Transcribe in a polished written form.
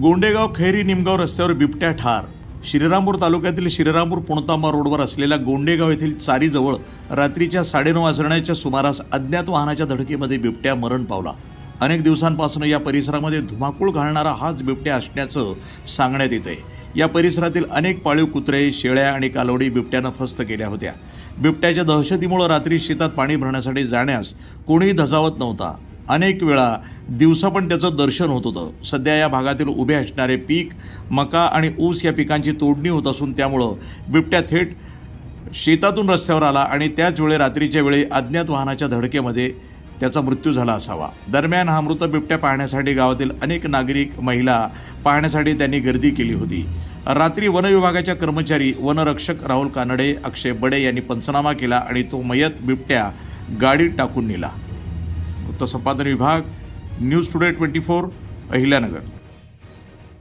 गोंडेगाव खैरी निमगाव रस्त्यावर बिबट्या ठार। श्रीरामपूर तालुक्यातील श्रीरामपूर पुणतांबा रोडवर असलेल्या गोंडेगाव येथील चारीजवळ रात्रीच्या 9:30 वाजण्याच्या सुमारास अज्ञात वाहनाच्या धडकेमध्ये बिबट्या मरण पावला। अनेक दिवसांपासून या परिसरामध्ये धुमाकूळ घालणारा हाच बिबट्या असण्याचं सांगण्यात येते। या परिसरातील अनेक पाळीव कुत्रे, शेळ्या आणि कालवडी बिबट्यानं फस्त केल्या होत्या। बिबट्याच्या दहशतीमुळे रात्री शेतात पाणी भरण्यासाठी जाण्यास कोणीही धजावत नव्हता। अनेक वेळा दिवसा पण त्याचं दर्शन होत होतं। सध्या या भागातील उभे असणारे पीक मका आणि ऊस या पिकांची तोडणी होत असून त्यामुळं बिबट्या थेट शेतातून रस्त्यावर आला आणि त्याच वेळी रात्रीच्या वेळी अज्ञात वाहनाच्या धडकेमध्ये त्याचा मृत्यू झाला असावा। दरम्यान हा मृत बिबट्या पाहण्यासाठी गावातील अनेक नागरिक, महिला पाहण्यासाठी त्यांनी गर्दी केली होती। रात्री वन विभागाच्या कर्मचारी वनरक्षक राहुल कानडे, अक्षय बडे यांनी पंचनामा केला आणि तो मयत बिबट्या गाडीत टाकून नेला। वृत्त संपादन विभाग, न्यूज टुडे 24, अहिल्यानगर।